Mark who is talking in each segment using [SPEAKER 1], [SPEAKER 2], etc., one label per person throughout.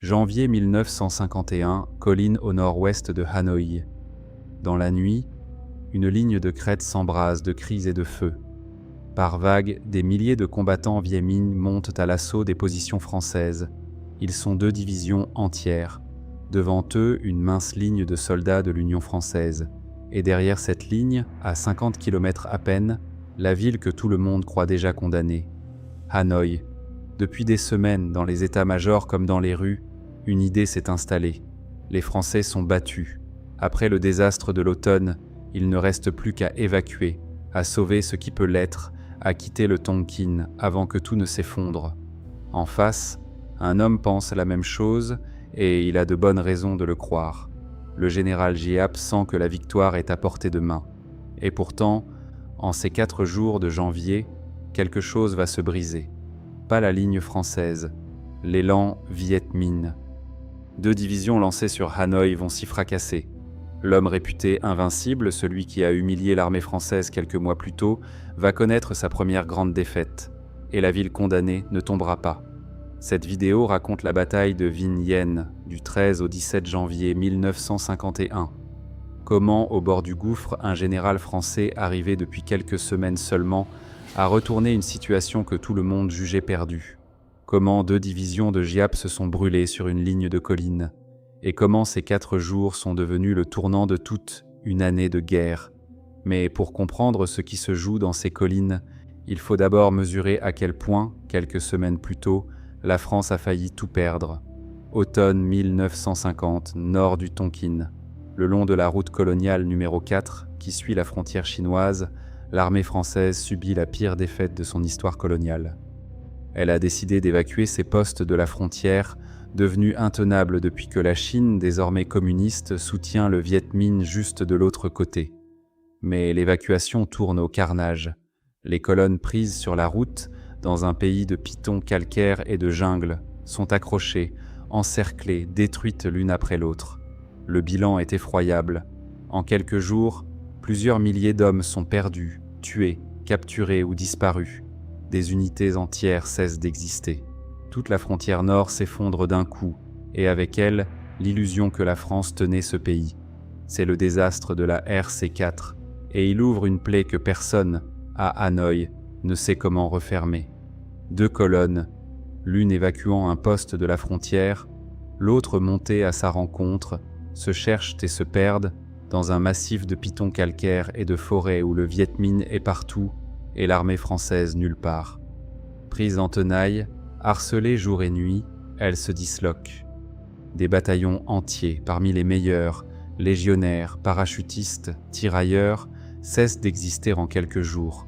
[SPEAKER 1] Janvier 1951, colline au nord-ouest de Hanoï. Dans la nuit, une ligne de crête s'embrase de cris et de feux. Par vagues, des milliers de combattants vietmines montent à l'assaut des positions françaises. Ils sont 2 divisions entières. Devant eux, une mince ligne de soldats de l'Union française. Et derrière cette ligne, à 50 km à peine, la ville que tout le monde croit déjà condamnée. Hanoï. Depuis des semaines, dans les états-majors comme dans les rues, une idée s'est installée. Les Français sont battus. Après le désastre de l'automne, il ne reste plus qu'à évacuer, à sauver ce qui peut l'être, à quitter le Tonkin avant que tout ne s'effondre. En face, un homme pense la même chose et il a de bonnes raisons de le croire. Le général Giap sent que la victoire est à portée de main. Et pourtant, en ces 4 jours de janvier, quelque chose va se briser. Pas la ligne française, l'élan Viet Minh. 2 divisions lancées sur Hanoï vont s'y fracasser. L'homme réputé invincible, celui qui a humilié l'armée française quelques mois plus tôt, va connaître sa première grande défaite. Et la ville condamnée ne tombera pas. Cette vidéo raconte la bataille de Vinh Yen, du 13 au 17 janvier 1951. Comment, au bord du gouffre, un général français arrivé depuis quelques semaines seulement a retourné une situation que tout le monde jugeait perdue. Comment 2 divisions de Giap se sont brûlées sur une ligne de collines. Et comment ces 4 jours sont devenus le tournant de toute une année de guerre. Mais pour comprendre ce qui se joue dans ces collines, il faut d'abord mesurer à quel point, quelques semaines plus tôt, la France a failli tout perdre. Automne 1950, nord du Tonkin. Le long de la route coloniale numéro 4, qui suit la frontière chinoise, l'armée française subit la pire défaite de son histoire coloniale. Elle a décidé d'évacuer ses postes de la frontière, devenus intenables depuis que la Chine, désormais communiste, soutient le Viet Minh juste de l'autre côté. Mais l'évacuation tourne au carnage. Les colonnes prises sur la route, dans un pays de pitons calcaires et de jungle, sont accrochées, encerclées, détruites l'une après l'autre. Le bilan est effroyable. En quelques jours, plusieurs milliers d'hommes sont perdus, tués, capturés ou disparus. Des unités entières cessent d'exister. Toute la frontière nord s'effondre d'un coup, et avec elle, l'illusion que la France tenait ce pays. C'est le désastre de la RC4, et il ouvre une plaie que personne, à Hanoï, ne sait comment refermer. 2 colonnes, l'une évacuant un poste de la frontière, l'autre montée à sa rencontre, se cherchent et se perdent dans un massif de pitons calcaires et de forêts où le Viet Minh est partout et l'armée française nulle part. Prise en tenaille, harcelée jour et nuit, elle se disloque. Des bataillons entiers, parmi les meilleurs, légionnaires, parachutistes, tirailleurs, cessent d'exister en quelques jours.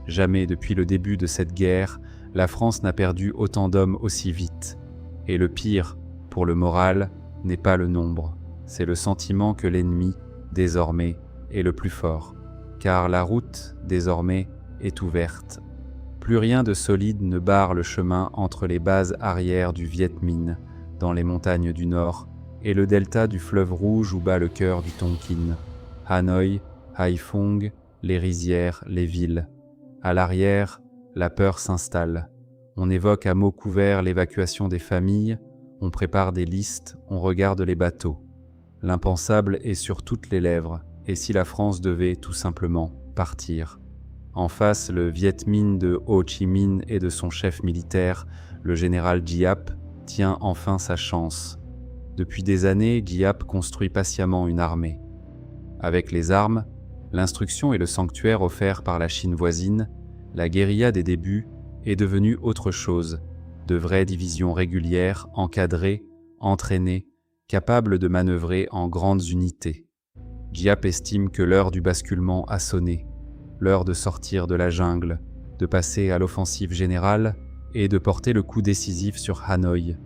[SPEAKER 1] Jamais depuis le début de cette guerre, la France n'a perdu autant d'hommes aussi vite. Et le pire, pour le moral, n'est pas le nombre. C'est le sentiment que l'ennemi, désormais, est le plus fort. Car la route, désormais, est ouverte. Plus rien de solide ne barre le chemin entre les bases arrières du Viet Minh, dans les montagnes du Nord, et le delta du fleuve Rouge où bat le cœur du Tonkin. Hanoï, Haiphong, les rizières, les villes. À l'arrière, la peur s'installe. On évoque à mots couverts l'évacuation des familles, on prépare des listes, on regarde les bateaux. L'impensable est sur toutes les lèvres, et si la France devait, tout simplement, partir? En face, le Viet Minh de Ho Chi Minh et de son chef militaire, le général Giap, tient enfin sa chance. Depuis des années, Giap construit patiemment une armée. Avec les armes, l'instruction et le sanctuaire offerts par la Chine voisine, la guérilla des débuts est devenue autre chose, de vraies divisions régulières, encadrées, entraînées, capables de manœuvrer en grandes unités. Giap estime que l'heure du basculement a sonné, l'heure de sortir de la jungle, de passer à l'offensive générale et de porter le coup décisif sur Hanoï.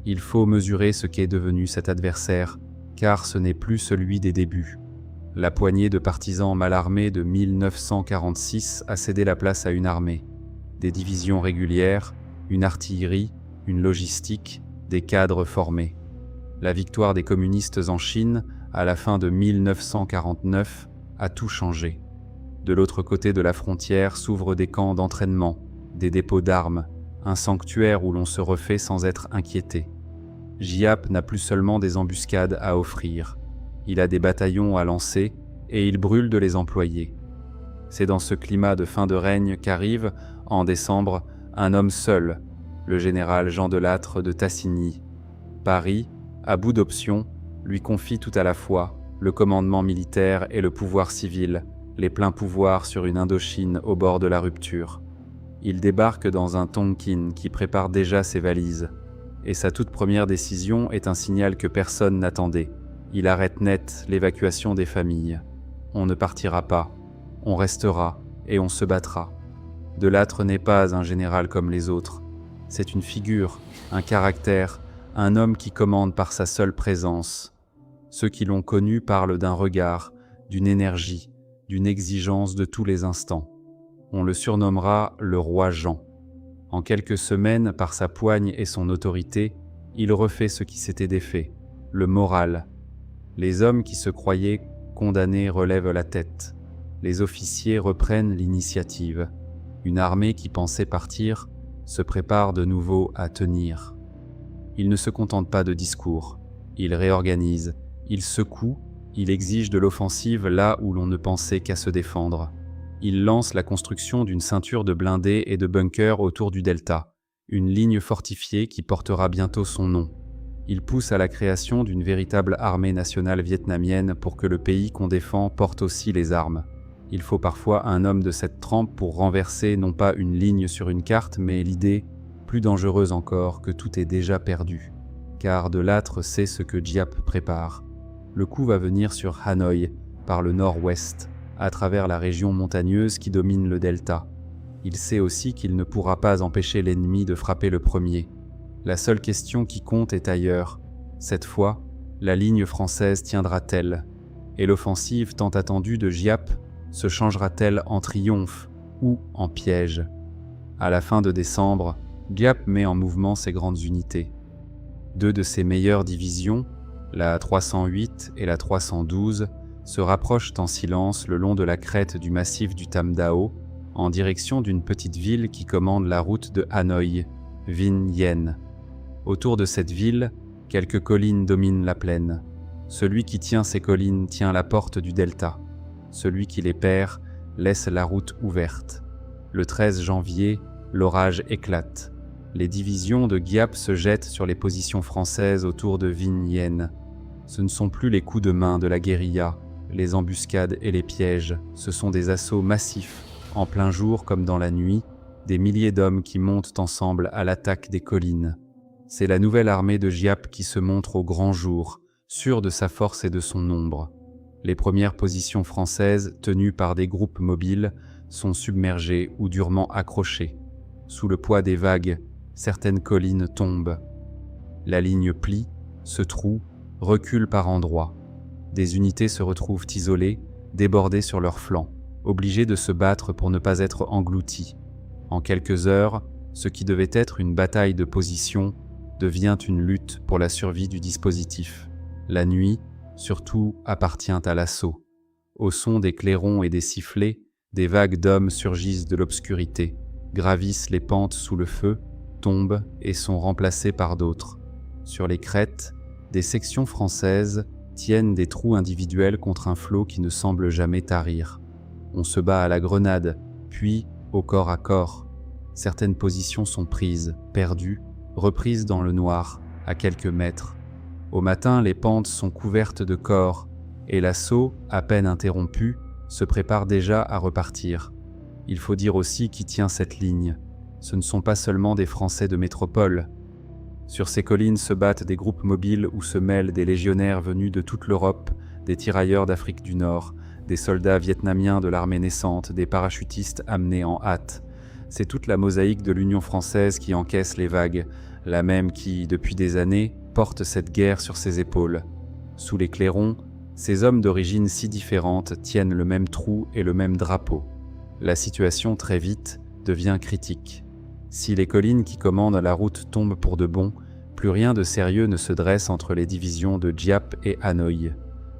[SPEAKER 1] Il faut mesurer ce qu'est devenu cet adversaire, car ce n'est plus celui des débuts. La poignée de partisans mal armés de 1946 a cédé la place à une armée. Des divisions régulières, une artillerie, une logistique, des cadres formés. La victoire des communistes en Chine, à la fin de 1949, a tout changé. De l'autre côté de la frontière s'ouvrent des camps d'entraînement, des dépôts d'armes, un sanctuaire où l'on se refait sans être inquiété. Giap n'a plus seulement des embuscades à offrir. Il a des bataillons à lancer et il brûle de les employer. C'est dans ce climat de fin de règne qu'arrive, en décembre, un homme seul, le général Jean Delattre de Tassigny. Paris, à bout d'options, lui confie tout à la fois le commandement militaire et le pouvoir civil, les pleins pouvoirs sur une Indochine au bord de la rupture. Il débarque dans un Tonkin qui prépare déjà ses valises. Et sa toute première décision est un signal que personne n'attendait. Il arrête net l'évacuation des familles. On ne partira pas, on restera et on se battra. Delattre n'est pas un général comme les autres. C'est une figure, un caractère, un homme qui commande par sa seule présence. Ceux qui l'ont connu parlent d'un regard, d'une énergie, d'une exigence de tous les instants. On le surnommera le roi Jean. En quelques semaines, par sa poigne et son autorité, il refait ce qui s'était défait, le moral. Les hommes qui se croyaient condamnés relèvent la tête. Les officiers reprennent l'initiative. Une armée qui pensait partir se prépare de nouveau à tenir. Il ne se contente pas de discours. Il réorganise, il secoue, il exige de l'offensive là où l'on ne pensait qu'à se défendre. Il lance la construction d'une ceinture de blindés et de bunkers autour du delta, une ligne fortifiée qui portera bientôt son nom. Il pousse à la création d'une véritable armée nationale vietnamienne pour que le pays qu'on défend porte aussi les armes. Il faut parfois un homme de cette trempe pour renverser non pas une ligne sur une carte, mais l'idée, plus dangereuse encore, que tout est déjà perdu. Car Delattre sait ce que Giap prépare. Le coup va venir sur Hanoï, par le nord-ouest, à travers la région montagneuse qui domine le delta. Il sait aussi qu'il ne pourra pas empêcher l'ennemi de frapper le premier. La seule question qui compte est ailleurs. Cette fois, la ligne française tiendra-t-elle? Et l'offensive tant attendue de Giap se changera-t-elle en triomphe ou en piège? À la fin de décembre, Giap met en mouvement ses grandes unités. Deux de ses meilleures divisions, la 308 et la 312, se rapprochent en silence le long de la crête du massif du Tam Dao, en direction d'une petite ville qui commande la route de Hanoï, Vinh Yen. Autour de cette ville, quelques collines dominent la plaine. Celui qui tient ces collines tient la porte du delta. Celui qui les perd laisse la route ouverte. Le 13 janvier, l'orage éclate. Les divisions de Giap se jettent sur les positions françaises autour de Vinh Yen. Ce ne sont plus les coups de main de la guérilla, les embuscades et les pièges, ce sont des assauts massifs, en plein jour comme dans la nuit, des milliers d'hommes qui montent ensemble à l'attaque des collines. C'est la nouvelle armée de Giap qui se montre au grand jour, sûre de sa force et de son nombre. Les premières positions françaises, tenues par des groupes mobiles, sont submergées ou durement accrochées. Sous le poids des vagues, certaines collines tombent. La ligne plie, se troue, recule par endroits. Des unités se retrouvent isolées, débordées sur leurs flancs, obligées de se battre pour ne pas être englouties. En quelques heures, ce qui devait être une bataille de position devient une lutte pour la survie du dispositif. La nuit, surtout, appartient à l'assaut. Au son des clairons et des sifflets, des vagues d'hommes surgissent de l'obscurité, gravissent les pentes sous le feu, tombent et sont remplacés par d'autres. Sur les crêtes, des sections françaises tiennent des trous individuels contre un flot qui ne semble jamais tarir. On se bat à la grenade, puis au corps à corps. Certaines positions sont prises, perdues, reprises dans le noir, à quelques mètres. Au matin, les pentes sont couvertes de corps, et l'assaut, à peine interrompu, se prépare déjà à repartir. Il faut dire aussi qui tient cette ligne. Ce ne sont pas seulement des Français de métropole. Sur ces collines se battent des groupes mobiles où se mêlent des légionnaires venus de toute l'Europe, des tirailleurs d'Afrique du Nord, des soldats vietnamiens de l'armée naissante, des parachutistes amenés en hâte. C'est toute la mosaïque de l'Union française qui encaisse les vagues, la même qui, depuis des années, porte cette guerre sur ses épaules. Sous les clairons, ces hommes d'origine si différentes tiennent le même trou et le même drapeau. La situation, très vite, devient critique. Si les collines qui commandent la route tombent pour de bon, plus rien de sérieux ne se dresse entre les divisions de Giap et Hanoï.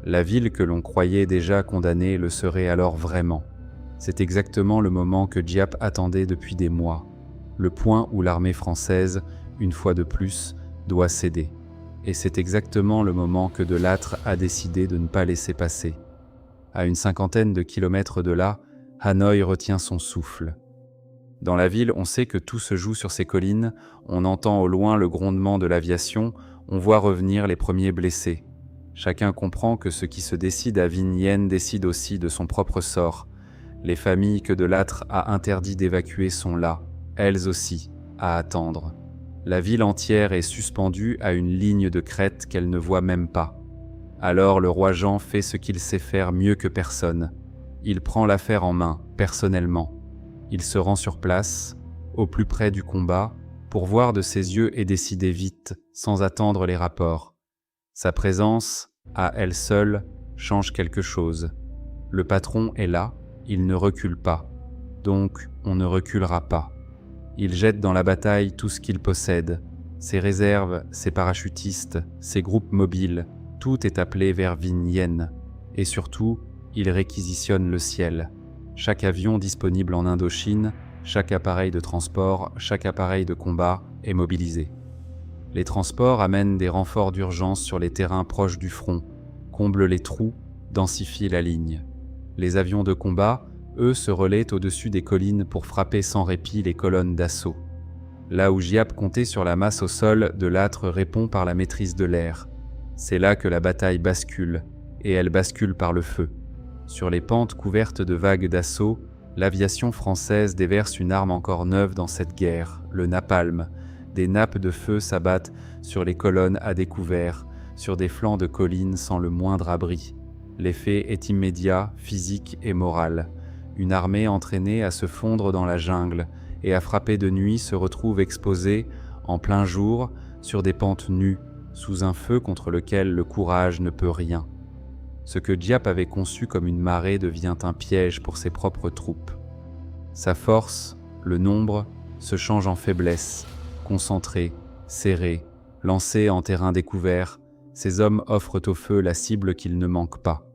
[SPEAKER 1] La ville que l'on croyait déjà condamnée le serait alors vraiment. C'est exactement le moment que Giap attendait depuis des mois, le point où l'armée française, une fois de plus, doit céder. Et c'est exactement le moment que De Lattre a décidé de ne pas laisser passer. À une cinquantaine de kilomètres de là, Hanoï retient son souffle. Dans la ville, on sait que tout se joue sur ces collines, on entend au loin le grondement de l'aviation, on voit revenir les premiers blessés. Chacun comprend que ce qui se décide à Vignyen décide aussi de son propre sort. Les familles que De Lattre a interdit d'évacuer sont là, elles aussi, à attendre. La ville entière est suspendue à une ligne de crête qu'elle ne voit même pas. Alors le roi Jean fait ce qu'il sait faire mieux que personne. Il prend l'affaire en main, personnellement. Il se rend sur place, au plus près du combat, pour voir de ses yeux et décider vite, sans attendre les rapports. Sa présence, à elle seule, change quelque chose. Le patron est là, il ne recule pas. Donc, on ne reculera pas. Il jette dans la bataille tout ce qu'il possède. Ses réserves, ses parachutistes, ses groupes mobiles, tout est appelé vers Vignyen. Et surtout, il réquisitionne le ciel. Chaque avion disponible en Indochine, chaque appareil de transport, chaque appareil de combat est mobilisé. Les transports amènent des renforts d'urgence sur les terrains proches du front, comblent les trous, densifient la ligne. Les avions de combat, eux, se relaient au-dessus des collines pour frapper sans répit les colonnes d'assaut. Là où Giap comptait sur la masse au sol, De Lattre répond par la maîtrise de l'air. C'est là que la bataille bascule, et elle bascule par le feu. Sur les pentes couvertes de vagues d'assaut, l'aviation française déverse une arme encore neuve dans cette guerre, le napalm. Des nappes de feu s'abattent sur les colonnes à découvert, sur des flancs de collines sans le moindre abri. L'effet est immédiat, physique et moral. Une armée entraînée à se fondre dans la jungle et à frapper de nuit se retrouve exposée, en plein jour, sur des pentes nues, sous un feu contre lequel le courage ne peut rien. Ce que Giap avait conçu comme une marée devient un piège pour ses propres troupes. Sa force, le nombre, se change en faiblesse. Concentrés, serrés, lancés en terrain découvert, ces hommes offrent au feu la cible qu'ils ne manquent pas.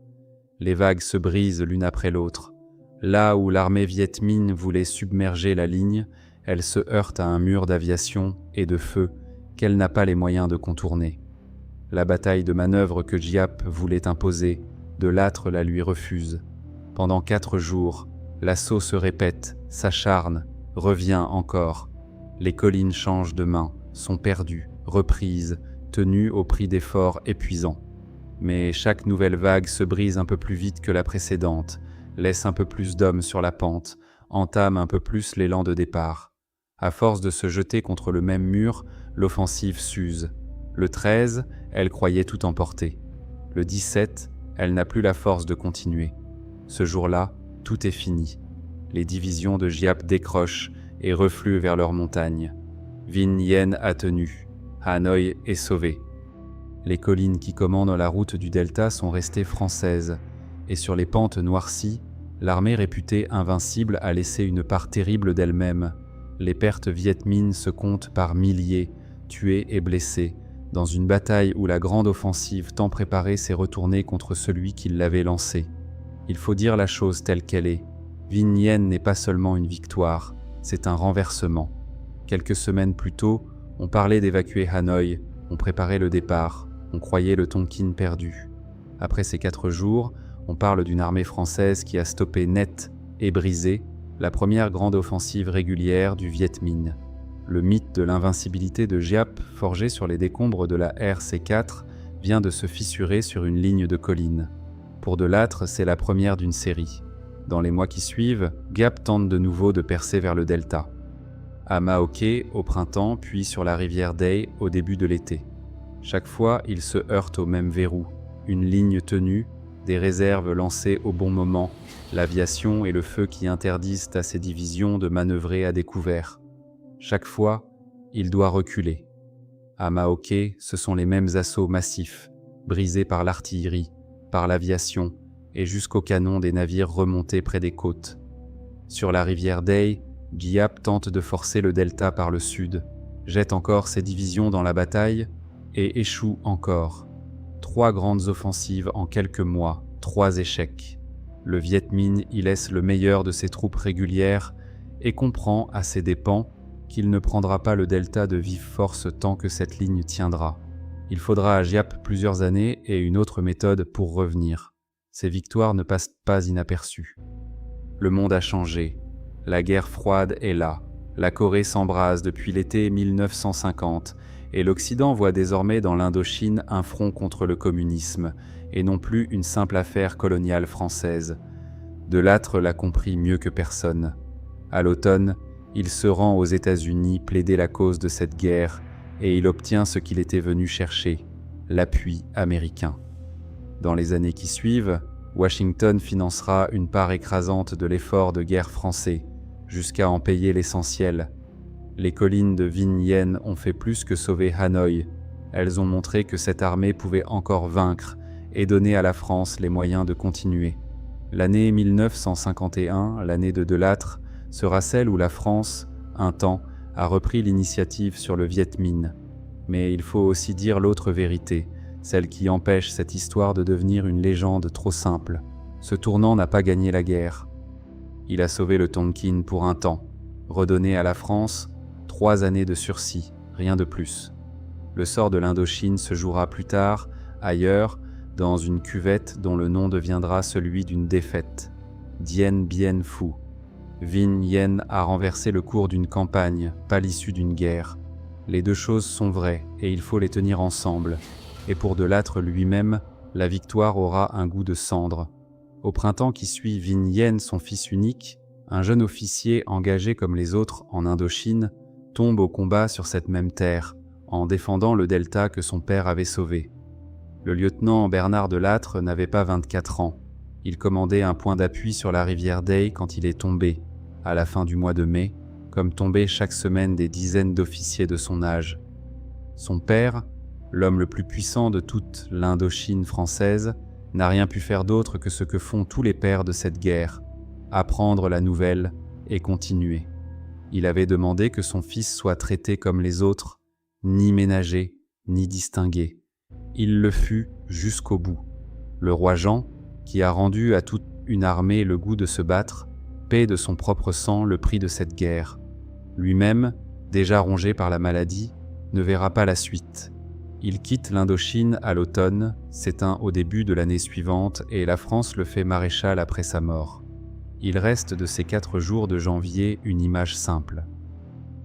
[SPEAKER 1] Les vagues se brisent l'une après l'autre. Là où l'armée Viet Minh voulait submerger la ligne, elle se heurte à un mur d'aviation et de feu qu'elle n'a pas les moyens de contourner. La bataille de manœuvre que Giap voulait imposer, De Lattre la lui refuse. Pendant 4 jours, l'assaut se répète, s'acharne, revient encore. Les collines changent de main, sont perdues, reprises, tenues au prix d'efforts épuisants. Mais chaque nouvelle vague se brise un peu plus vite que la précédente, laisse un peu plus d'hommes sur la pente, entame un peu plus l'élan de départ. À force de se jeter contre le même mur, l'offensive s'use. Le 13, elle croyait tout emporter. Le 17, elle n'a plus la force de continuer. Ce jour-là, tout est fini. Les divisions de Giap décrochent et refluent vers leurs montagnes. Vignyen a tenu. Hanoï est sauvé. Les collines qui commandent la route du delta sont restées françaises, et sur les pentes noircies, l'armée réputée invincible a laissé une part terrible d'elle-même. Les pertes Viet Minh se comptent par milliers, tués et blessés, dans une bataille où la grande offensive tant préparée s'est retournée contre celui qui l'avait lancée. Il faut dire la chose telle qu'elle est. Vignyen n'est pas seulement une victoire, c'est un renversement. Quelques semaines plus tôt, on parlait d'évacuer Hanoï, on préparait le départ, on croyait le Tonkin perdu. Après ces 4 jours, on parle d'une armée française qui a stoppé net et brisé la première grande offensive régulière du Viet Minh. Le mythe de l'invincibilité de Giap, forgé sur les décombres de la RC4, vient de se fissurer sur une ligne de collines. Pour De Lattre, c'est la première d'une série. Dans les mois qui suivent, Giap tente de nouveau de percer vers le delta. À Maoké au printemps, puis sur la rivière Dey au début de l'été. Chaque fois, il se heurte au même verrou, une ligne tenue, des réserves lancées au bon moment, l'aviation et le feu qui interdisent à ses divisions de manœuvrer à découvert. Chaque fois, il doit reculer. À Maoké, ce sont les mêmes assauts massifs, brisés par l'artillerie, par l'aviation et jusqu'aux canons des navires remontés près des côtes. Sur la rivière Dey, Giap tente de forcer le delta par le sud, jette encore ses divisions dans la bataille et échoue encore. 3 grandes offensives en quelques mois, 3 échecs. Le Viet Minh y laisse le meilleur de ses troupes régulières et comprend à ses dépens qu'il ne prendra pas le delta de vive force tant que cette ligne tiendra. Il faudra à Giap plusieurs années et une autre méthode pour revenir. Ces victoires ne passent pas inaperçues. Le monde a changé. La guerre froide est là. La Corée s'embrase depuis l'été 1950 et l'Occident voit désormais dans l'Indochine un front contre le communisme et non plus une simple affaire coloniale française. De Lattre l'a compris mieux que personne. À l'automne, il se rend aux États-Unis plaider la cause de cette guerre et il obtient ce qu'il était venu chercher, l'appui américain. Dans les années qui suivent, Washington financera une part écrasante de l'effort de guerre français, jusqu'à en payer l'essentiel. Les collines de Vinh Yen ont fait plus que sauver Hanoï. Elles ont montré que cette armée pouvait encore vaincre et donner à la France les moyens de continuer. L'année 1951, l'année de Lattre, sera celle où la France, un temps, a repris l'initiative sur le Viet Minh. Mais il faut aussi dire l'autre vérité, celle qui empêche cette histoire de devenir une légende trop simple. Ce tournant n'a pas gagné la guerre. Il a sauvé le Tonkin pour un temps, redonné à la France 3 années de sursis, rien de plus. Le sort de l'Indochine se jouera plus tard, ailleurs, dans une cuvette dont le nom deviendra celui d'une défaite. Dien Bien Phu. Vinh Yen a renversé le cours d'une campagne, pas l'issue d'une guerre. Les deux choses sont vraies et il faut les tenir ensemble. Et pour De Lattre lui-même, la victoire aura un goût de cendre. Au printemps qui suit Vinh Yen, son fils unique, un jeune officier engagé comme les autres en Indochine, tombe au combat sur cette même terre, en défendant le delta que son père avait sauvé. Le lieutenant Bernard De Lattre n'avait pas 24 ans. Il commandait un point d'appui sur la rivière Dey quand il est tombé, à la fin du mois de mai, comme tombaient chaque semaine des dizaines d'officiers de son âge. Son père, l'homme le plus puissant de toute l'Indochine française, n'a rien pu faire d'autre que ce que font tous les pères de cette guerre, apprendre la nouvelle et continuer. Il avait demandé que son fils soit traité comme les autres, ni ménagé, ni distingué. Il le fut jusqu'au bout. Le roi Jean, qui a rendu à toute une armée le goût de se battre, paie de son propre sang le prix de cette guerre. Lui-même, déjà rongé par la maladie, ne verra pas la suite. Il quitte l'Indochine à l'automne, s'éteint au début de l'année suivante et la France le fait maréchal après sa mort. Il reste de ces 4 jours de janvier une image simple.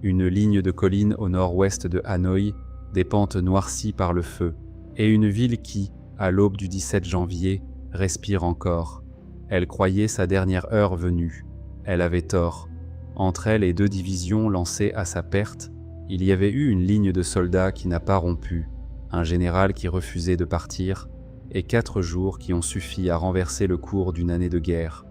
[SPEAKER 1] Une ligne de collines au nord-ouest de Hanoï, des pentes noircies par le feu, et une ville qui, à l'aube du 17 janvier, respire encore. Elle croyait sa dernière heure venue. Elle avait tort. Entre elle et 2 divisions lancées à sa perte, il y avait eu une ligne de soldats qui n'a pas rompu, un général qui refusait de partir, et 4 jours qui ont suffi à renverser le cours d'une année de guerre.